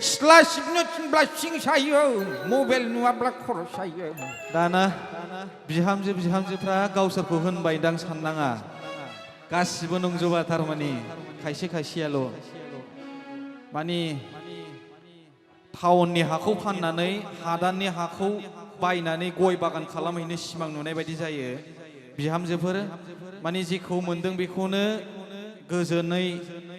सिथ्ला सिबनो थिनब्ला सिं सायो मबाइल नुवाब्ला खर' सायो। दाना बिहामजोफ्रा गावसोरखौ होनबायदां साननाङा गासिबो नंजोबा थारमानि खायसे खायसेयाल' मानि टाउननि हाखौ फाननानै हादाननि हाखौ बायनानै गय बागान खालामहैनो सिमां नुनाय बायदि जायो बिहामजोफोर मानि जेखौ मोनदों बेखौनो गोजोनै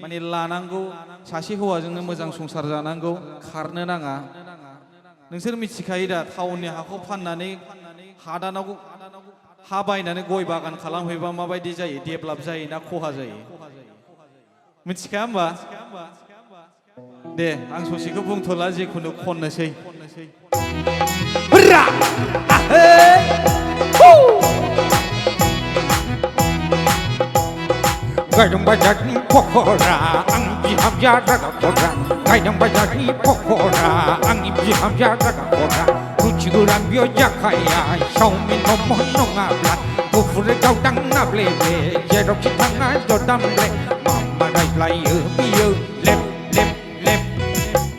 माने लानांगौ सासे हौवाजोंनो मोजां संसार जानांगौ खारनो नाङा। नोंसोर मिथिखायो दा टाउननि हाखौ फाननानै हादानाव हा बायनानै गय बागान खालामहैबा माबायदि जायो डेभेलप जायो ना खहा जायो मिथिखाया होमबा? दे आं ससेखौ बुंथ'ला जेखुनु खननोसै। गायदों बाजारनि पकरा आंनि बिहामजोआ रागा खरा गायदों बाजारनि पकरा आंनि बिहामजोआ रागा खरा रुथि गोरान बेयाव जाखाया चावमिन मम' नङाब्ला गुफुरै गावदां नाब्लेब्ले जेरावखि थाङा जदामब्ले मामा रायज्लायो बियो लेप लेप लेप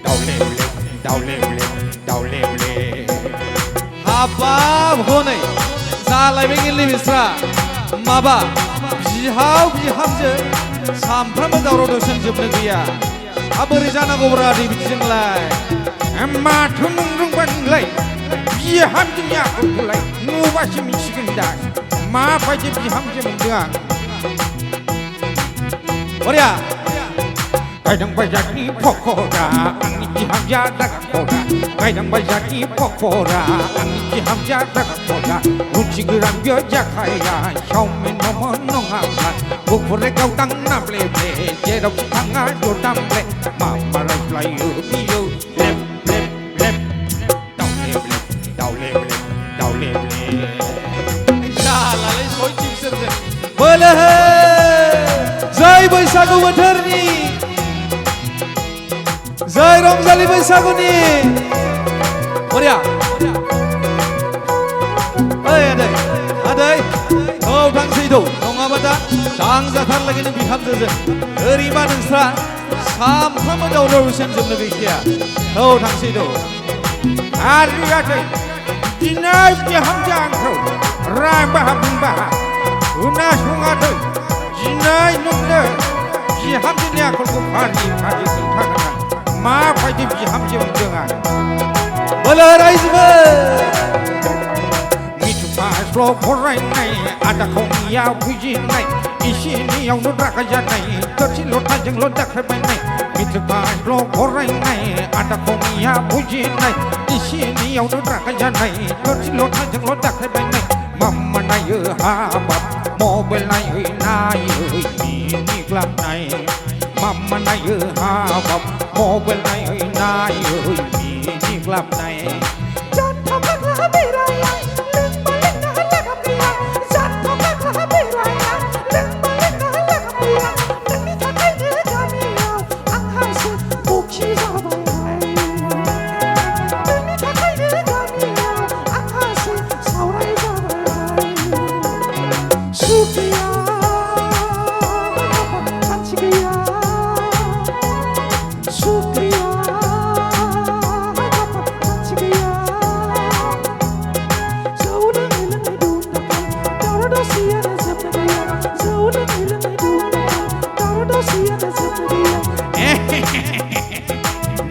दावलेब्ले दावलेब्ले दावलेब्ले। हाबाब हनै जालायबाय गोरलै बिस्रा माबा बिहाव बिहामजो सामफ्रामबो दावराव दावसि जोबनो गैया बोरै जानांगौब्रा दे बिदिजोंलाय। माथो नों रोंबा नोंलाय बिहामजोनि आखलखौलाय नुबासो मिथिगोन दा माबायदि बिहामजो मोनदों आं। बरिया गायदों बाजारनि पकरा आंनि बिहामजोआ रागा खरा गायदों बाजारनि पकरा आंनि बिहामजोआ रागा खरा रुथि गोरान बेयाव जाखाया चावमिन मम' नङाब्ला गुफुरै गावदां नाब्लेब्ले जेरावखि थाङा जदामब्ले मामा रायज्लायो बियो लेप लेप लेप दावलेब्ले दावलेब्ले दावलेब्ले। जालालै सयथि बिसोरजों बोलो जै बैसागु बोथोरनि जय रंजालि बैसागुनि बरिया। ओइ आदै आदै औ थांसै दौ नङाबा दा दांजाथारलायगोन बिहामजोजों ओरैबा नोंस्रा सामफ्रामबो दावराव जोबनो गैखाया औ थांसै दौ। आरो आदै दिनै बिहामजो आंखौ रागा बुंबाय खोनासङाखै दिनै नोंनो बिहामजोनि आखलखौ फारि फारि खोन्थागोन आं माबायदि बिहामजो मोनदों आं। बोलो रायजोफोर मेट्रिक पासल' फरायनाय आदा खावनियाव बुजिनाय एसे एनैयावनो रागा जानाय थोरसि लथाजोंल' दाखायबायनाय मेट्रिक पासल' फरायनाय आदा खावनियाव बुजिनाय एसे एनैयावनो रागा जानाय थोरसि लथाजोंल' दाखायबायनाय मामा नायो हाबाब मबाइल नायै नायै मिनिग्लाबनाय मामा नायो हाबाब मबाइल नायै नायै मिनिग्लाबनाय।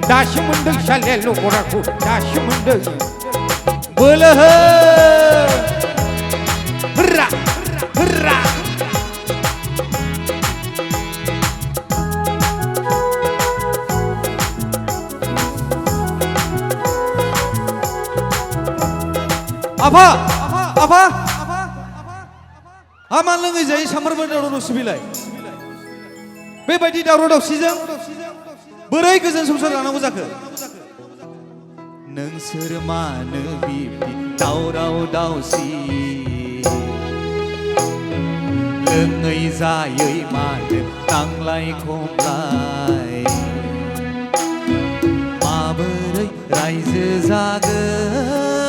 दासो मोनदों साले लखराखौ दासो मोनदों बोलो हुर्रा हुर्रा। आफा आफा आमा लोङै जायै सामफ्रामबो दावराव दावसि बिलाय बेबायदि दावराव दावसिजों बोरै गोजोन संसार जानांगौ जाखो? नोंसोर मानो बिब्दि दावराव दावसि लोङै जायै मानो नांलाय खमलाय माबोरै रायजो जागोन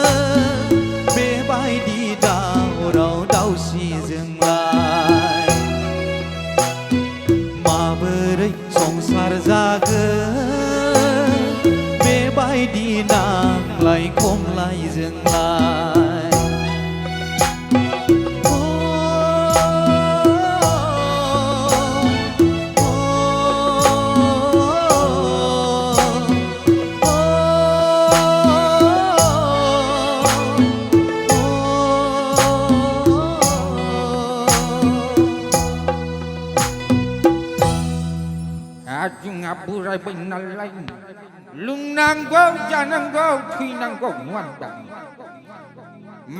बेबायदि दावराव दावसिजोंलाय माबोरै संसार जागोन बायदि नांलाय खमलाय जोंलाय जोंहा बोरायबाय नालाय लोंनांगौ जानांगौ थैनांगौ नङा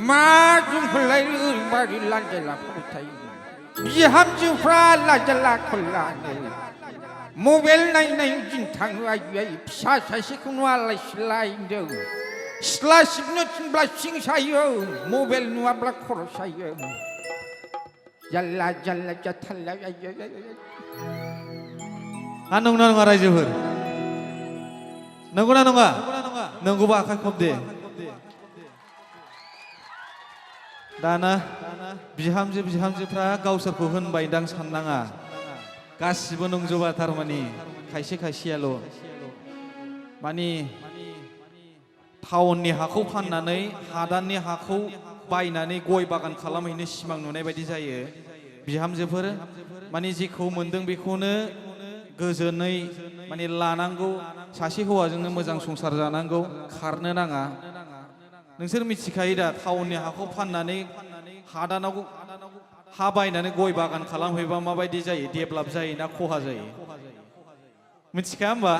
मा जोंखौलाय ओरैबादि लांजाला फोथायो बिहामजोफ्रा लाजाला खलानो मबाइल नायनाय दिन थाङो आयै फिसा सासेखौनो आलाय सिलाय होनदों सिथ्ला सिबनो थिनब्ला सिं सायो मबाइल नुवाब्ला खर' सायो जाल्ला जाल्ला जाथारला आयै नंगौना नङा रायजोफोर नंगौना नङा नंगौबा आखाइ खबदे दाना बिहामजोफ्रा गावसोरखौ होनबायदां साननाङा गासिबो नंजोबा थारमाने खायसे खायसेयाल' माने टाउननि हाखौ फाननानै हादाननि हाखौ बायनानै गय बागान खालामहैनो सिमां नुनाय बायदि जायो बिहामजोफोर माने जेखौ मोनदों बेखौनो गोजोनै माने लानांगौ सासे हौवाजोंनो मोजां संसार जानांगौ खारनो नाङा नोंसोर मिथिखायो दा टाउननि हाखौ फाननानै हादानाव हा बायनानै गय बागान खालामहैबा माबायदि जायो डेभेलप जायो ना खहा जायो मिथिखाया होमबा